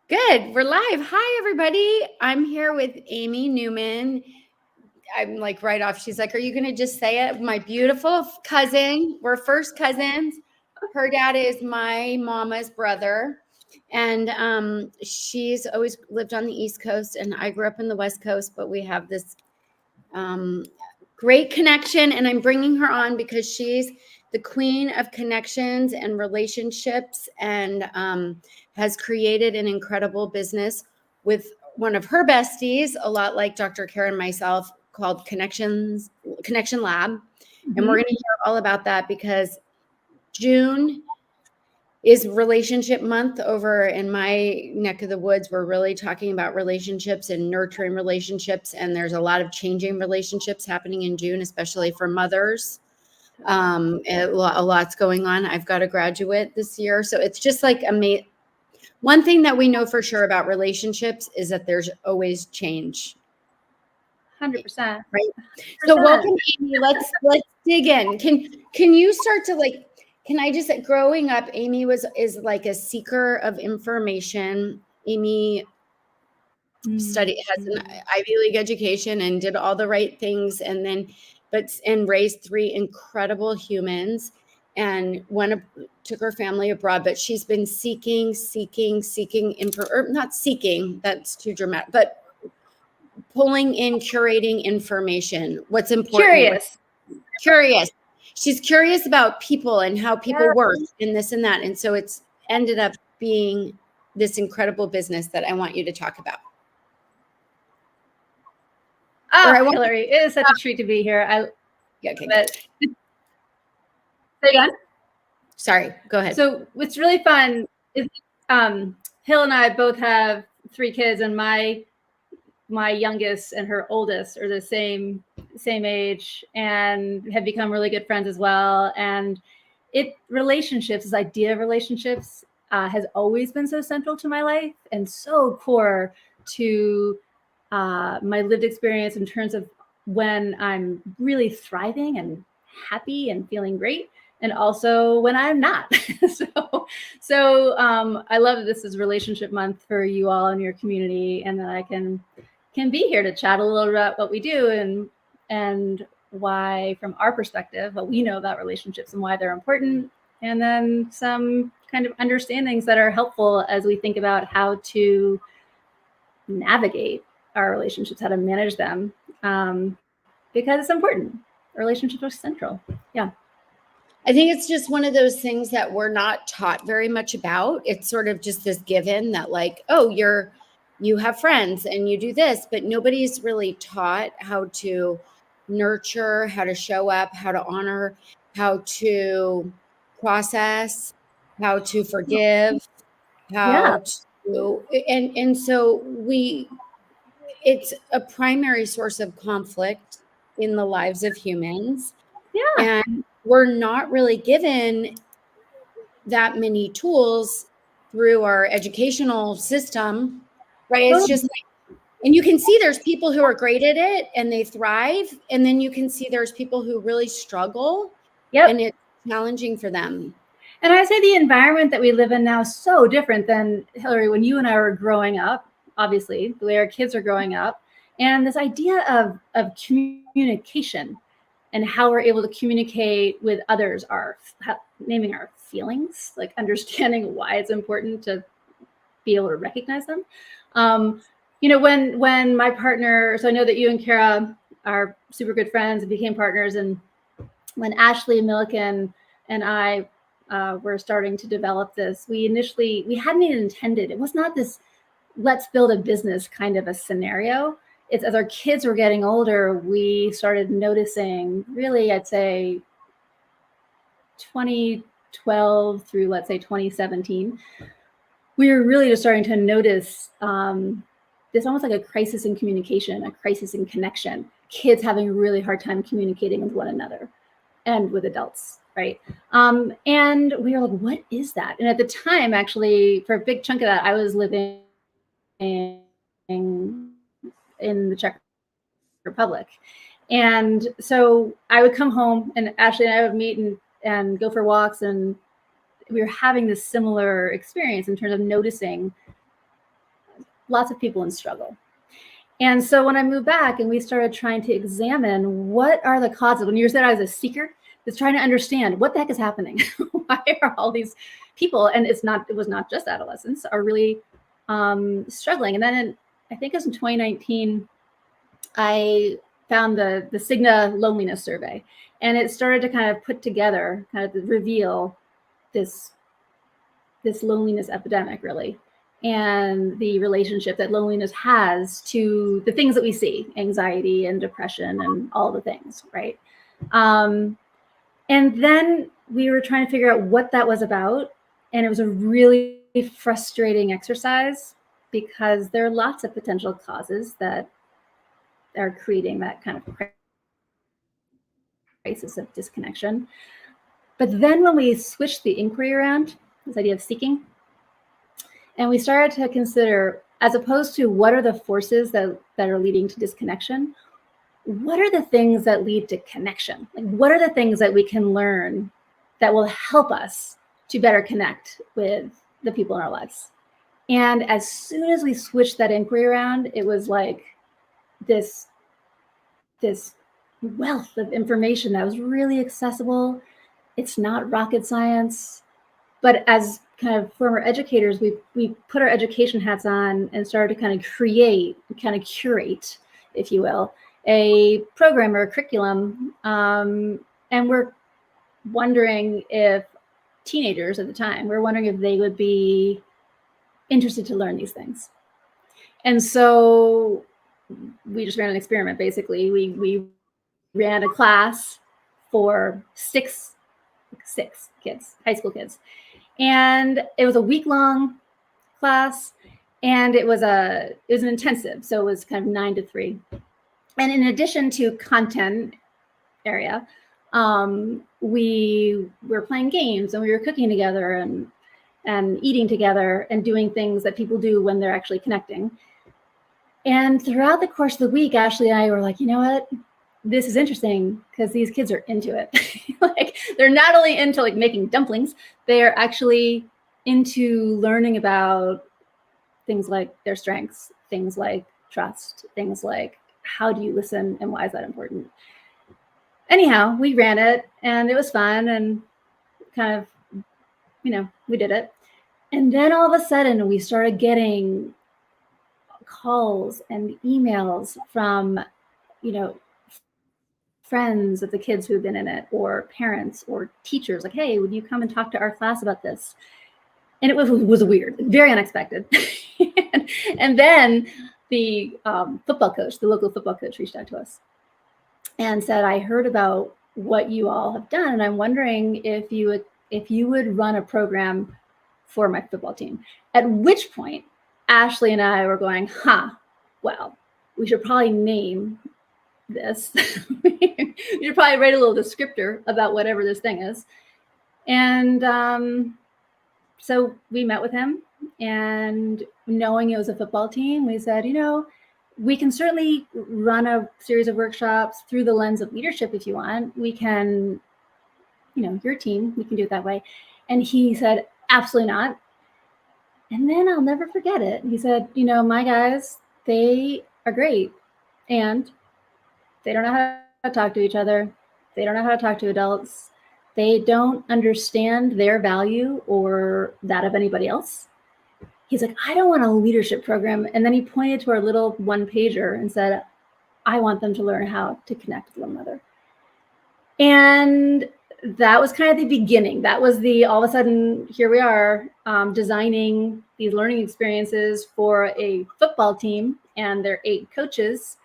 Good. We're live. Hi, everybody. I'm here with Amy Neuman. I'm like right off. She's like, "Are you going to just say it?" My beautiful cousin. We're first cousins. Her dad is my mama's brother. And she's always lived on the East Coast, and I grew up in the West Coast, but we have this um, great connection. And I'm bringing her on because she's the queen of connections and relationships, and has created an incredible business with one of her besties, a lot like Dr. Karen and myself, called Connection Lab. And we're going to hear all about that because June is relationship month over in my neck of the woods. We're really talking about relationships and nurturing relationships. And there's a lot of changing relationships happening in June, especially for mothers. A lot's going on. I've got a graduate this year. So it's just like one thing that we know for sure about relationships is that there's always change. 100%. Right. So welcome, Amy. Let's dig in. Can you start to like, can I just say, growing up, Amy is like a seeker of information. Amy has an Ivy League education and did all the right things, and raised three incredible humans, and took her family abroad. But she's been seeking not seeking, that's too dramatic, but pulling in, curating information. What's important? Curious. She's curious about people and how people work and this and that. And so it's ended up being this incredible business that I want you to talk about. Hillary, it is such a treat to be here. Say again? Sorry, go ahead. So what's really fun is Hill and I both have 3 kids, and my youngest and her oldest are the same age and have become really good friends as well. And relationships, this idea of relationships has always been so central to my life and so core to my lived experience in terms of when I'm really thriving and happy and feeling great, and also when I'm not. So I love that this is Relationship Month for you all in your community, and that I can be here to chat a little about what we do and why, from our perspective, what we know about relationships and why they're important, and then some kind of understandings that are helpful as we think about how to navigate our relationships, how to manage them, because it's important. Relationships are central. Yeah. I think it's just one of those things that we're not taught very much about. It's sort of just this given that like, oh, you have friends and you do this, but nobody's really taught how to nurture, how to show up, how to honor, how to process, how to forgive, and so it's a primary source of conflict in the lives of humans. Yeah. And we're not really given that many tools through our educational system, right? It's just like, and you can see there's people who are great at it and they thrive. And then you can see there's people who really struggle. Yep. And it's challenging for them. And I say the environment that we live in now is so different than, Hillary, when you and I were growing up, obviously, the way our kids are growing up. And this idea of communication and how we're able to communicate with others, naming our feelings, like understanding why it's important to be able to recognize them. When my partner, so I know that you and Kara are super good friends and became partners. And when Ashley Milliken and I were starting to develop this, we hadn't even intended, it was not this let's build a business kind of a scenario. It's as our kids were getting older, we started noticing, really, I'd say 2012 through, let's say, 2017, we were really just starting to notice this almost like a crisis in communication, a crisis in connection, kids having a really hard time communicating with one another and with adults, right? And we were like, what is that? And at the time, actually, for a big chunk of that, I was living in the Czech Republic. And so I would come home and Ashley and I would meet and go for walks. And we were having this similar experience in terms of noticing lots of people in struggle. And so when I moved back and we started trying to examine what are the causes, when you said I was a seeker, it's trying to understand what the heck is happening. Why are all these people, and it was not just adolescents, are really struggling. And then I think it was in 2019, I found the Cigna loneliness survey, and it started to kind of put together, kind of reveal this loneliness epidemic, really, and the relationship that loneliness has to the things that we see, anxiety and depression and all the things, right? And then we were trying to figure out what that was about. And it was a really frustrating exercise because there are lots of potential causes that are creating that kind of crisis of disconnection. But then when we switched the inquiry around, this idea of seeking, and we started to consider, as opposed to what are the forces that are leading to disconnection, what are the things that lead to connection? Like, what are the things that we can learn that will help us to better connect with the people in our lives? And as soon as we switched that inquiry around, it was like this wealth of information that was really accessible. It's not rocket science, but as kind of former educators, we put our education hats on and started to kind of curate, if you will, a program or a curriculum. And we're wondering if teenagers at the time, we're wondering if they would be interested to learn these things. And so we just ran an experiment, basically. We ran a class for six kids, high school kids. And it was a week-long class, and it was an intensive, so it was kind of 9 to 3. And in addition to content area, we were playing games, and we were cooking together and eating together and doing things that people do when they're actually connecting. And throughout the course of the week, Ashley and I were like, you know what? This is interesting because these kids are into it. Like, they're not only into like making dumplings, they're actually into learning about things like their strengths, things like trust, things like how do you listen and why is that important? Anyhow, we ran it and it was fun and kind of, we did it. And then all of a sudden we started getting calls and emails from, friends of the kids who have been in it, or parents or teachers, like, hey, would you come and talk to our class about this? And it was weird, very unexpected. And then the football coach, the local football coach, reached out to us and said, I heard about what you all have done, and I'm wondering if you would run a program for my football team. At which point, Ashley and I were going, well, we should probably name this. You should probably write a little descriptor about whatever this thing is. And so we met with him, and knowing it was a football team, we said, we can certainly run a series of workshops through the lens of leadership if you want. We can, your team, we can do it that way. And he said, absolutely not. And then I'll never forget it. He said, my guys, they are great. And they don't know how to talk to each other. They don't know how to talk to adults. They don't understand their value or that of anybody else. He's like, I don't want a leadership program. And then he pointed to our little one-pager and said, I want them to learn how to connect with one another. And that was kind of the beginning. That was all of a sudden, here we are, designing these learning experiences for a football team and their 8 coaches.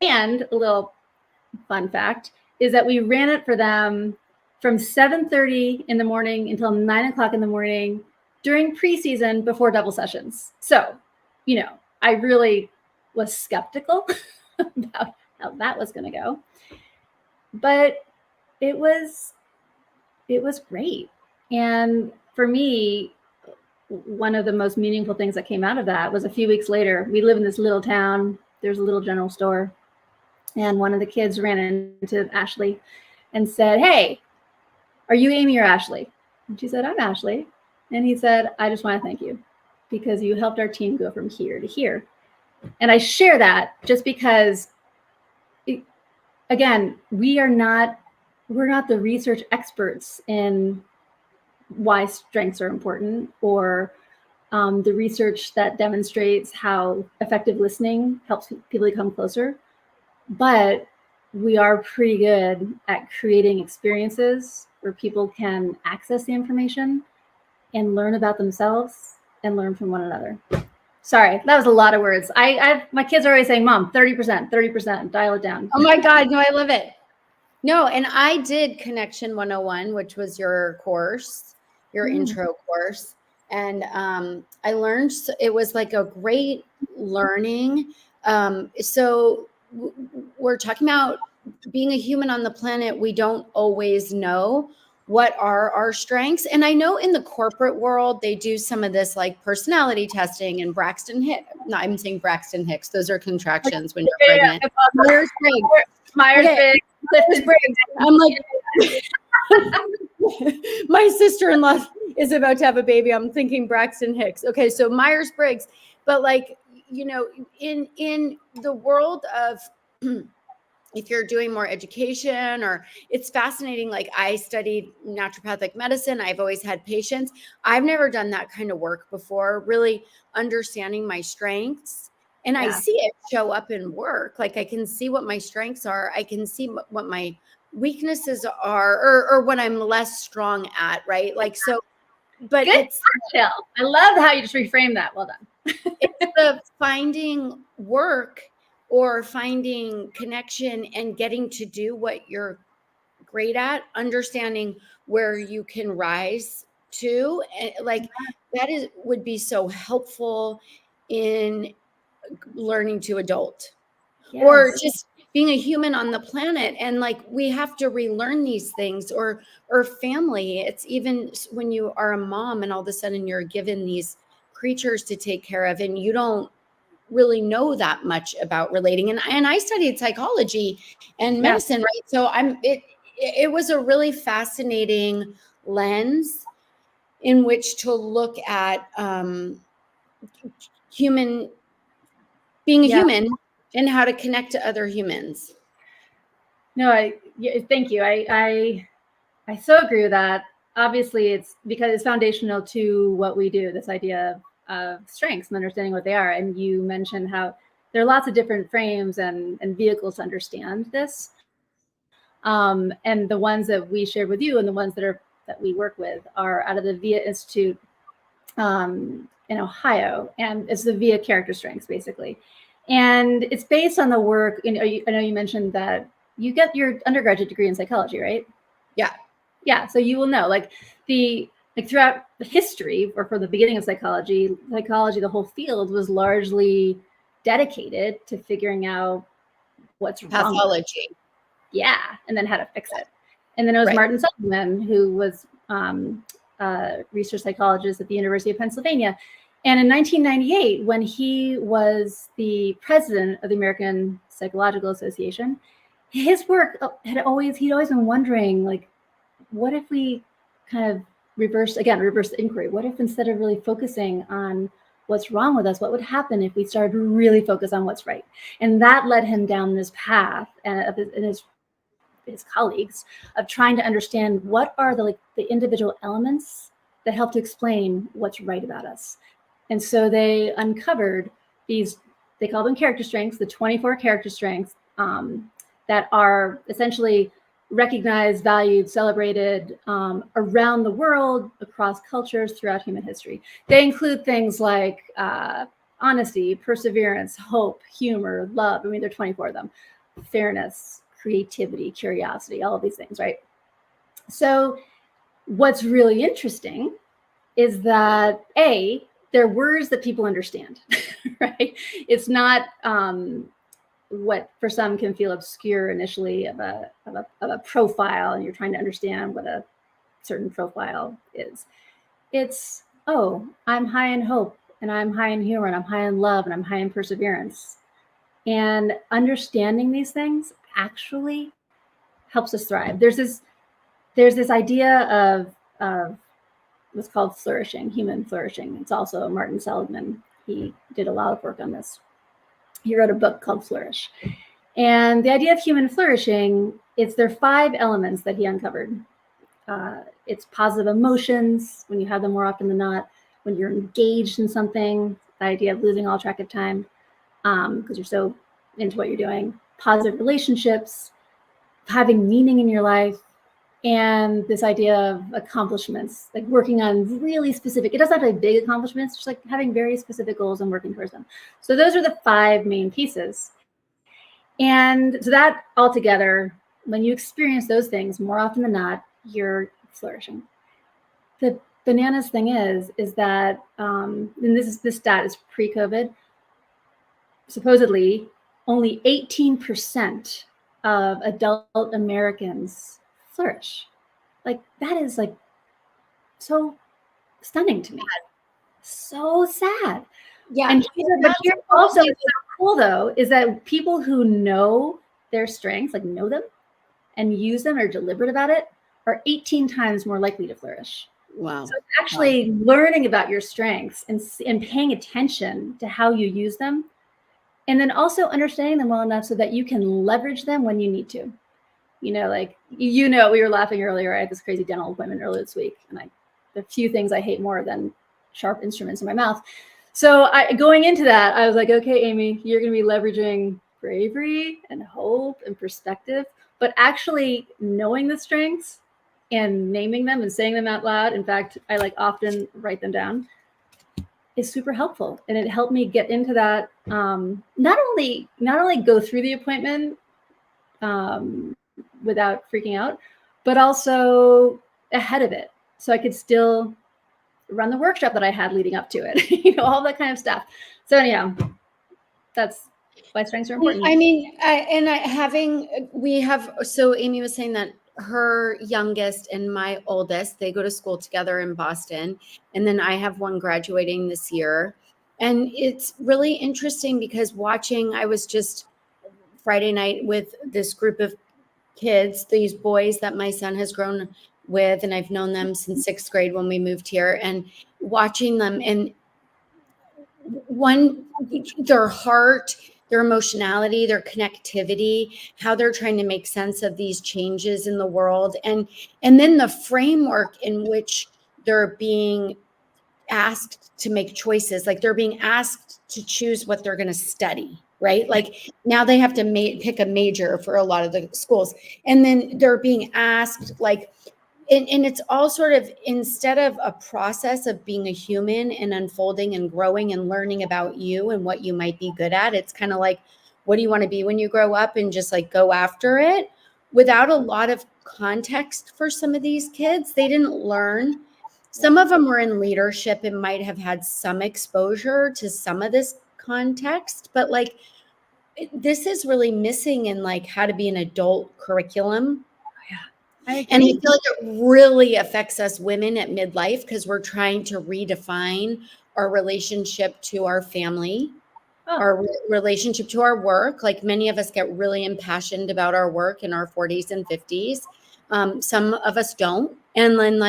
And a little fun fact is that we ran it for them from 7:30 in the morning until 9 o'clock in the morning during preseason before double sessions. So, I really was skeptical about how that was going to go, but it was great. And for me, one of the most meaningful things that came out of that was a few weeks later. We live in this little town. There's a little general store. And one of the kids ran into Ashley and said, hey, are you Amy or Ashley? And she said, I'm Ashley. And he said, I just want to thank you because you helped our team go from here to here. And I share that just because, again, we're not the research experts in why strengths are important, or the research that demonstrates how effective listening helps people come closer. But we are pretty good at creating experiences where people can access the information and learn about themselves and learn from one another. Sorry, that was a lot of words. My kids are always saying, "Mom, 30%, 30%, dial it down." Oh my God, no, I love it. No, and I did Connection 101, which was your course, your intro course. And I learned, it was like a great learning. So we're talking about being a human on the planet. We don't always know what are our strengths. And I know in the corporate world, they do some of this like personality testing and Braxton Hicks. No, I'm saying Braxton Hicks. Those are contractions when you're pregnant. Myers-Briggs. Myers-Briggs. I'm like, my sister-in-law is about to have a baby. I'm thinking Braxton Hicks. Okay, so Myers-Briggs. But like, you know, in the world of if you're doing more education, or it's fascinating. Like I studied naturopathic medicine. I've always had patients. I've never done that kind of work before, really understanding my strengths. And I see it show up in work. Like I can see what my strengths are. I can see what my weaknesses are, or what I'm less strong at. Right. Like, so, but Good. it's, I love how you just reframed that. Well done. it's the finding work or finding connection and getting to do what you're great at, understanding where you can rise to. And like that would be so helpful in learning to adult, or just being a human on the planet. And like we have to relearn these things, or family. It's even when you are a mom and all of a sudden you're given these creatures to take care of, and you don't really know that much about relating. And I studied psychology and medicine, right? So it was a really fascinating lens in which to look at being a human and how to connect to other humans. No, thank you. I so agree with that. Obviously, it's because it's foundational to what we do, this idea of strengths and understanding what they are. And you mentioned how there are lots of different frames and vehicles to understand this. And the ones that we shared with you and the ones that we work with are out of the VIA Institute in Ohio. And it's the VIA character strengths, basically. And it's based on the work, I know you mentioned that you get your undergraduate degree in psychology, right? Yeah. Yeah. So you will know, throughout the history, or for the beginning of psychology, the whole field was largely dedicated to figuring out what's pathology. Wrong. Yeah. And then how to fix it. And then it was Martin Seligman, who was a research psychologist at the University of Pennsylvania. And in 1998, when he was the president of the American Psychological Association, his work he'd always been wondering, like, what if we kind of reverse the inquiry? What if instead of really focusing on what's wrong with us, what would happen if we started to really focus on what's right? And that led him down this path, and his colleagues, of trying to understand what are the individual elements that help to explain what's right about us. And so they uncovered these, they call them character strengths, the 24 character strengths that are essentially recognized, valued, celebrated around the world, across cultures, throughout human history. They include things like honesty, perseverance, hope, humor, love. I mean, there are 24 of them. Fairness, creativity, curiosity, all of these things, right? So what's really interesting is that they're words that people understand, right? It's not what for some can feel obscure initially of a profile, and you're trying to understand what a certain profile is. It's, I'm high in hope, and I'm high in humor, and I'm high in love, and I'm high in perseverance. And understanding these things actually helps us thrive. There's this idea of what's called flourishing, human flourishing. It's also Martin Seligman. He did a lot of work on this. He wrote a book called Flourish. And the idea of human flourishing, there are 5 elements that he uncovered. It's positive emotions, when you have them more often than not, when you're engaged in something, the idea of losing all track of time because you're so into what you're doing, positive relationships, having meaning in your life, and this idea of accomplishments, like working on really specific, it doesn't have to be big accomplishments, just like having very specific goals and working towards them. So those are the 5 main pieces. And so that altogether, when you experience those things more often than not, you're flourishing. The bananas thing is that, and this stat is pre-COVID, supposedly only 18% of adult Americans flourish. Like, that is like so stunning to me. So sad. Yeah. And here's also what's so cool though, is that people who know their strengths, like know them and use them or deliberate about it, are 18 times more likely to flourish. Wow. So actually learning about your strengths and paying attention to how you use them, and then also understanding them well enough so that you can leverage them when you need to. We were laughing earlier. I had this crazy dental appointment earlier this week, and there are few things I hate more than sharp instruments in my mouth. So going into that, I was like, okay, Amy, you're going to be leveraging bravery and hope and perspective, but actually knowing the strengths and naming them and saying them out loud. In fact, I often write them down, is super helpful. And it helped me get into that. Not only go through the appointment without freaking out, but also ahead of it. So I could still run the workshop that I had leading up to it, all that kind of stuff. So anyhow, that's why strengths are important. I mean, so Amy was saying that her youngest and my oldest, they go to school together in Boston. And then I have one graduating this year. And it's really interesting because I was just Friday night with this group of kids, these boys that my son has grown with, and I've known them since 6th grade when we moved here, and watching them and their heart, their emotionality, their connectivity, how they're trying to make sense of these changes in the world, and then the framework in which they're being asked to make choices, like they're being asked to choose what they're going to study, right? Like now they have to pick a major for a lot of the schools, and then they're being asked and it's all sort of, instead of a process of being a human and unfolding and growing and learning about you and what you might be good at, it's kind of like, what do you want to be when you grow up, and just go after it without a lot of context for some of these kids. They didn't learn. Some of them were in leadership and might have had some exposure to some of this context, but this is really missing in how to be an adult curriculum. And I feel like it really affects us women at midlife because we're trying to redefine our relationship to our family, our relationship to our work. Like many of us get really impassioned about our work in our 40s and 50s. Some of us don't. And then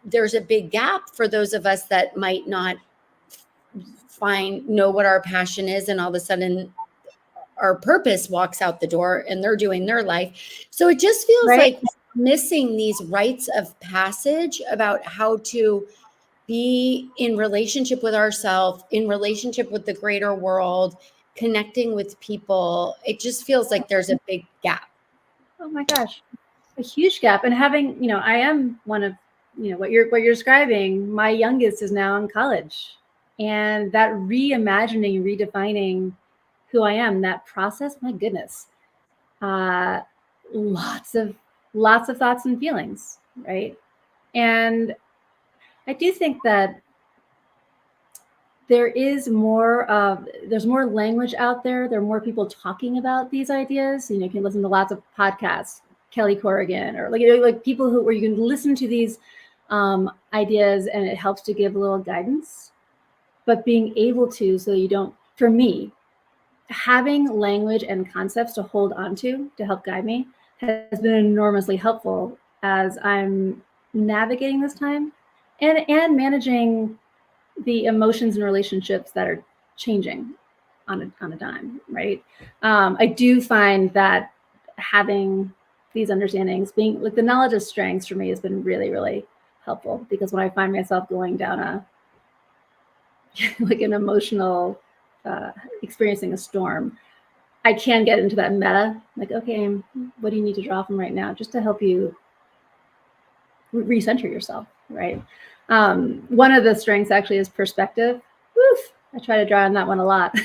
there's a big gap for those of us that might not know what our passion is, and all of a sudden our purpose walks out the door and they're doing their life. So it just feels like missing these rites of passage about how to be in relationship with ourselves, in relationship with the greater world, connecting with people. It just feels like there's a big gap. Oh my gosh, a huge gap. And having, I am one of, what you're describing. My youngest is now in college, and that reimagining, redefining who I am, that process, my goodness, lots of thoughts and feelings, right? And I do think that there's more language out there. There are more people talking about these ideas. You can listen to lots of podcasts, Kelly Corrigan, or people where you can listen to these ideas, and it helps to give a little guidance. But being able to, so you don't, for me, having language and concepts to hold on to help guide me has been enormously helpful as I'm navigating this time and managing the emotions and relationships that are changing. on a dime, right? I do find that having these understandings, being like the knowledge of strengths for me has been really, really helpful, because when I find myself going down a like an emotional experiencing a storm, I can get into that meta, like, okay, what do you need to draw from right now, just to help you recenter yourself, right? One of the strengths actually is perspective. Woof, I try to draw on that one a lot.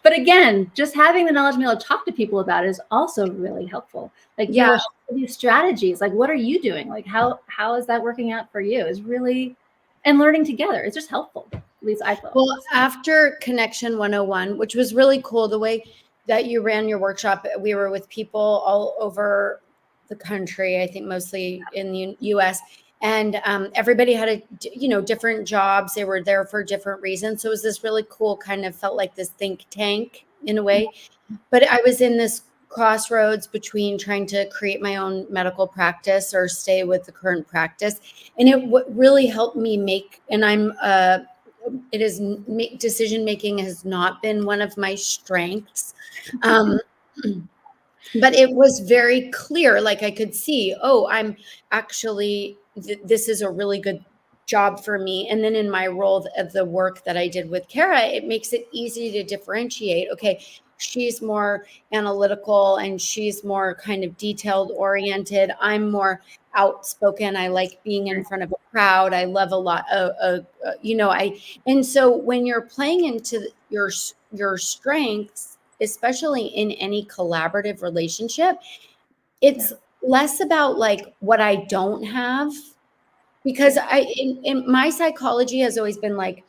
But again, just having the knowledge to be able to talk to people about it is also really helpful. Like, Yeah. these strategies, like, what are you doing? Like, how is that working out for you? Is really, and learning together, it's just helpful. At least I feel. Well, after Connection 101, which was really cool, the way that you ran your workshop, we were with people all over the country, I think mostly in the US. And everybody had different jobs. They were there for different reasons. So it was this really cool, kind of felt like this think tank in a way. But I was in this crossroads between trying to create my own medical practice or stay with the current practice. And it really helped me make, and decision making has not been one of my strengths. But it was very clear, like I could see, oh, I'm actually, this is a really good job for me. And then in my role of the work that I did with Kara, it makes it easy to differentiate. Okay, she's more analytical and she's more kind of detailed oriented. I'm more outspoken. I like being in front of a crowd. I love a lot of, and so when you're playing into your strengths, especially in any collaborative relationship, it's less about like what I don't have, because in my psychology has always been like,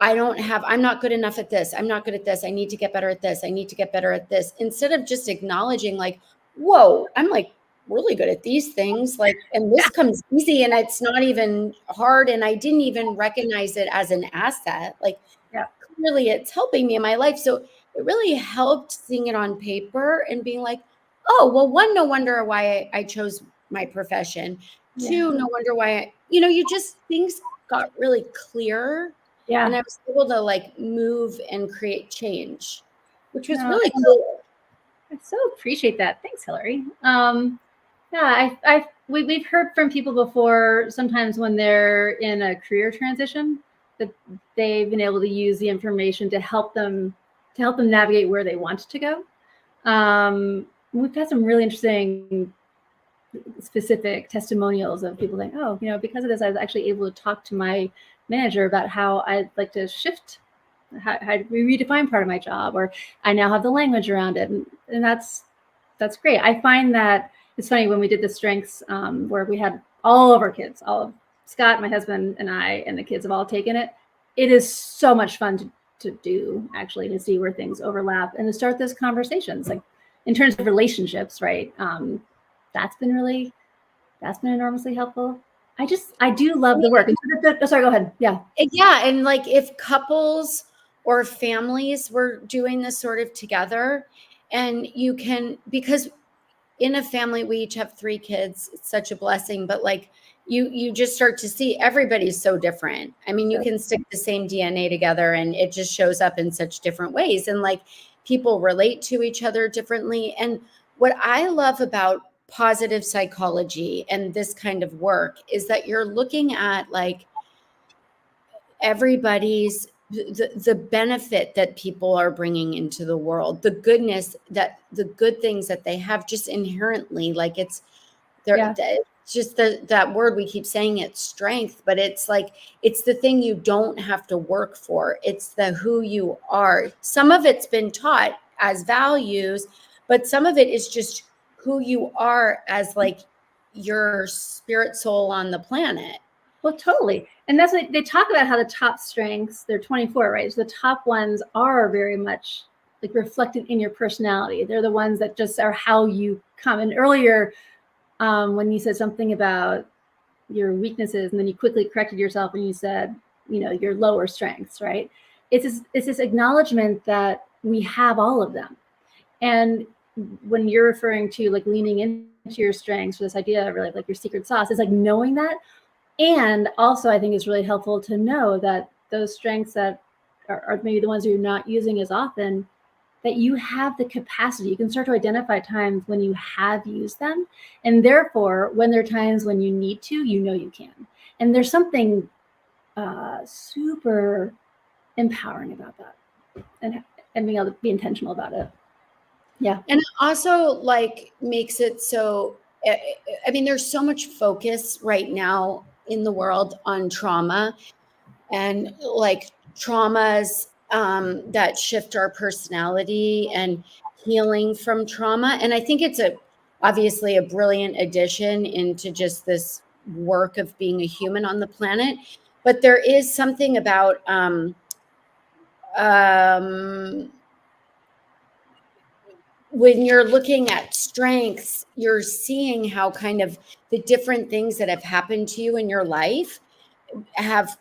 I'm not good enough at this. I'm not good at this. I need to get better at this. I need to get better at this. Instead of just acknowledging like, whoa, I'm like really good at these things. Like, and this comes easy and it's not even hard. And I didn't even recognize it as an asset. Like, clearly it's helping me in my life. So it really helped seeing it on paper and being like, oh, well, one, no wonder why I chose my profession. Two, no wonder why things got really clear. Yeah. And I was able to like move and create change, which was really cool. I so appreciate that. Thanks, Hillary. We've heard from people before, sometimes when they're in a career transition, that they've been able to use the information to help them navigate where they want to go. We've had some really interesting specific testimonials of people saying, oh, because of this, I was actually able to talk to my manager about how I'd like to shift, how we redefine part of my job, or I now have the language around it. And that's great. I find that it's funny, when we did the strengths, where we had all of our kids, all of Scott, my husband, and I, and the kids have all taken it. It is so much fun to do, actually, to see where things overlap and to start those conversations, like in terms of relationships, right? That's been enormously helpful. I do love the work. Sorry, go ahead. Yeah. Yeah. And like if couples or families were doing this sort of together, and because in a family, we each have 3 kids. It's such a blessing, but like you just start to see everybody's so different. I mean, you can stick the same DNA together and it just shows up in such different ways. And like people relate to each other differently. And what I love about positive psychology and this kind of work is that you're looking at like everybody's the benefit that people are bringing into the world, the good things that they have just inherently, like it's just that word we keep saying, it's strength, but it's like it's the thing you don't have to work for. It's the who you are. Some of it's been taught as values, but some of it is just who you are as like your spirit soul on the planet. Well, totally. And that's what they talk about, how the top strengths, they're 24, right? So the top ones are very much like reflected in your personality. They're the ones that just are how you come. And earlier, when you said something about your weaknesses, and then you quickly corrected yourself and you said, your lower strengths, right? It's this acknowledgement that we have all of them. And when you're referring to like leaning into your strengths, for this idea of really like your secret sauce, is like knowing that. And also, I think it's really helpful to know that those strengths that are maybe the ones you're not using as often, that you have the capacity. You can start to identify times when you have used them. And therefore, when there are times when you need to, you can. And there's something super empowering about that, and being able to be intentional about it. Yeah. And it also like makes it so, I mean, there's so much focus right now in the world on trauma and like traumas that shift our personality and healing from trauma. And I think it's obviously a brilliant addition into just this work of being a human on the planet. But there is something about when you're looking at strengths, you're seeing how kind of the different things that have happened to you in your life have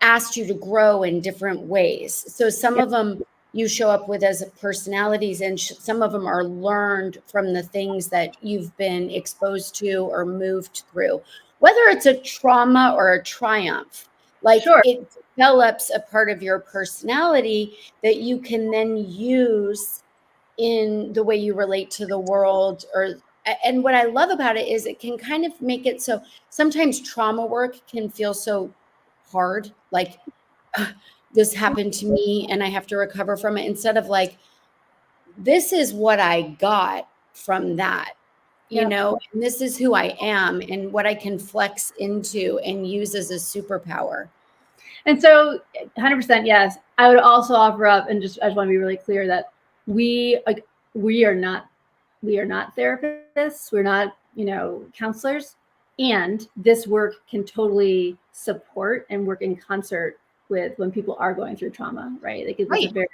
asked you to grow in different ways. So some of them you show up with as personalities, and some of them are learned from the things that you've been exposed to or moved through, whether it's a trauma or a triumph. Like Sure. it develops a part of your personality that you can then use in the way you relate to the world. And what I love about it is it can kind of make it so sometimes trauma work can feel so hard, like this happened to me and I have to recover from it, instead of like, this is what I got from that, Yep. and this is who I am and what I can flex into and use as a superpower. And so 100% yes. I would also offer up, and I just want to be really clear that we are not therapists, we're not counselors, and this work can totally support and work in concert with when people are going through trauma, right? Like it's a very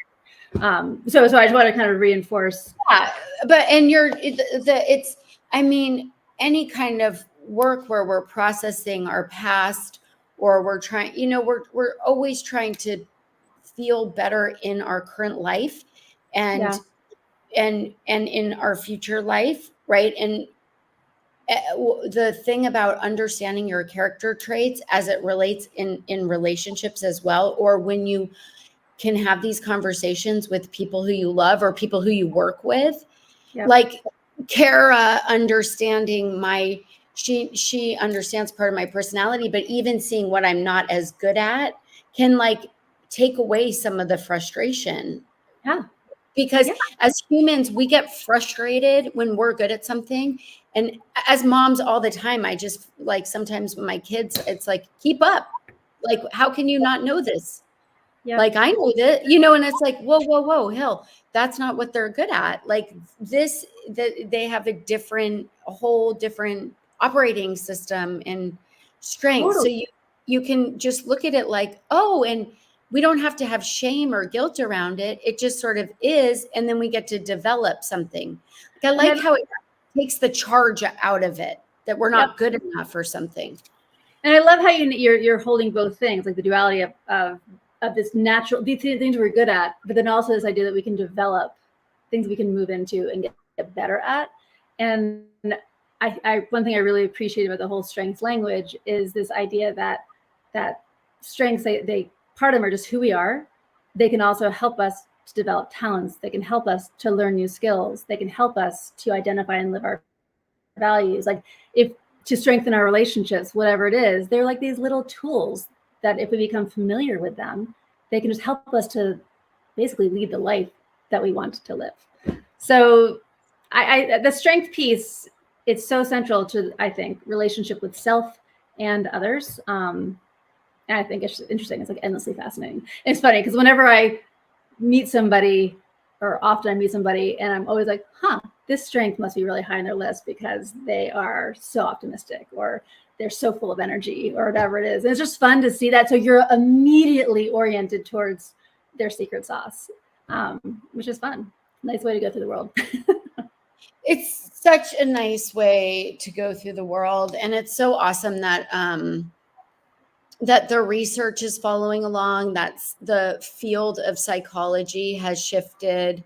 so I just want to kind of reinforce. Yeah, but it's I mean, any kind of work where we're processing our past, or we're trying, we're always trying to feel better in our current life and in our future life, right? And the thing about understanding your character traits as it relates in relationships as well, or when you can have these conversations with people who you love or people who you work with, like Kara understanding she understands part of my personality, but even seeing what I'm not as good at can like take away some of the frustration. Because as humans, we get frustrated when we're good at something. And as moms all the time, I just like sometimes with my kids, it's like, keep up. Like, how can you not know this? Like, I know that, and it's like, whoa, hell, that's not what they're good at. Like they have a whole different operating system and strength. So you can just look at it like, oh, and we don't have to have shame or guilt around it. It just sort of is. And then we get to develop something. Like, I like how it takes the charge out of it, that we're not good enough or something. And I love how you're holding both things, like the duality of this natural, these things we're good at, but then also this idea that we can develop things we can move into and get better at. And one thing I really appreciate about the whole strengths language is this idea that strengths, they part of them are just who we are. They can also help us to develop talents. They can help us to learn new skills. They can help us to identify and live our values. Like to strengthen our relationships, whatever it is, they're like these little tools that if we become familiar with them, they can just help us to basically lead the life that we want to live. So the strength piece, it's so central to, I think, relationship with self and others. And I think it's interesting. It's like endlessly fascinating. And it's funny because whenever I meet somebody, or often I meet somebody, and I'm always like, this strength must be really high on their list because they are so optimistic, or they're so full of energy, or whatever it is. And it's just fun to see that. So you're immediately oriented towards their secret sauce, which is fun. Nice way to go through the world. It's such a nice way to go through the world. And it's so awesome that that the research is following along. That's the field of psychology has shifted,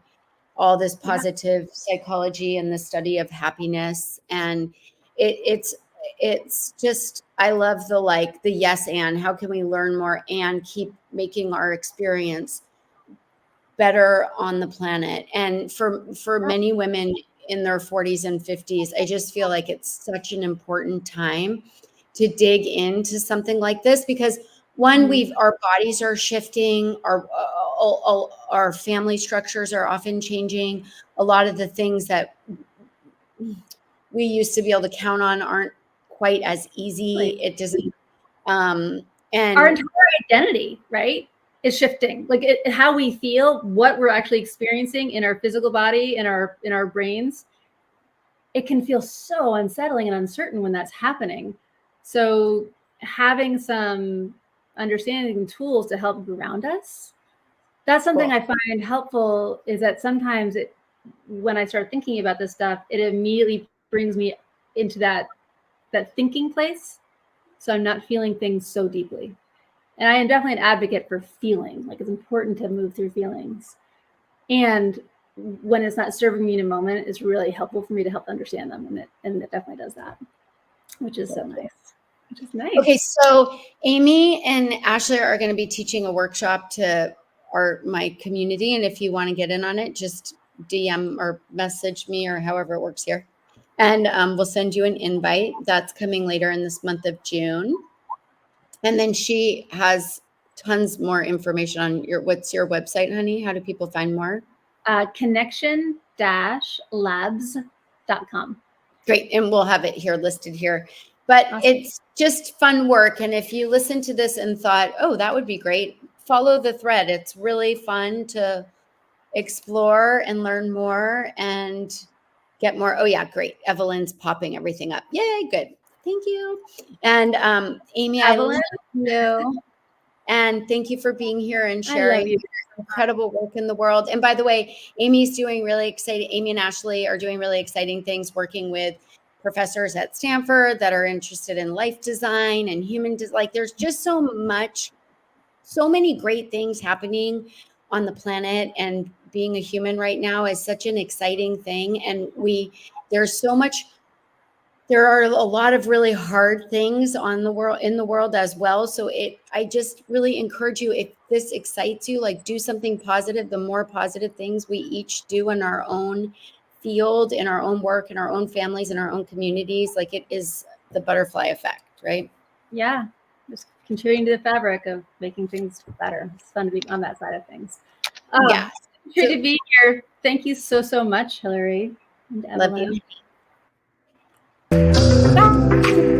all this positive psychology and the study of happiness. And it's it's just, I love the yes and how can we learn more and keep making our experience better on the planet. And for many women in their 40s and 50s, I just feel like it's such an important time to dig into something like this because one, our bodies are shifting, our family structures are often changing. A lot of the things that we used to be able to count on aren't quite as easy. It doesn't and our entire identity, right, is shifting. Like how we feel, what we're actually experiencing in our physical body, in our brains, it can feel so unsettling and uncertain when that's happening. So having some understanding tools to help ground us, that's something I find helpful, is that sometimes when I start thinking about this stuff, it immediately brings me into that thinking place. So I'm not feeling things so deeply. And I am definitely an advocate for feeling. Like, it's important to move through feelings. And when it's not serving me in a moment, it's really helpful for me to help understand them. And it definitely does that, which is so nice. Which is nice. Okay, so Amy and Ashley are going to be teaching a workshop to my community. And if you want to get in on it, just DM or message me or however it works here. And we'll send you an invite. That's coming later in this month of June. And then she has tons more information on what's your website, honey? How do people find more? Connection-labs.com. Great. And we'll have it here listed here. But awesome. It's just fun work. And if you listen to this and thought, oh, that would be great, follow the thread. It's really fun to explore and learn more and get more. Oh, yeah, great. Evelyn's popping everything up. Yay, good. Thank you. And Amy, Evelyn. I love you. And thank you for being here and sharing incredible work in the world. And by the way, Amy and Ashley are doing really exciting things working with professors at Stanford that are interested in life design and there's just so many great things happening on the planet, and being a human right now is such an exciting thing. And there are a lot of really hard things in the world as well. So I just really encourage you, if this excites you, like, do something positive. The more positive things we each do in our own field, in our own work, in our own families, in our own communities, like, it is the butterfly effect, right? Yeah. Just contributing to the fabric of making things better. It's fun to be on that side of things. Yeah. Good to be here. Thank you so, so much, Hillary. And love you. Bye.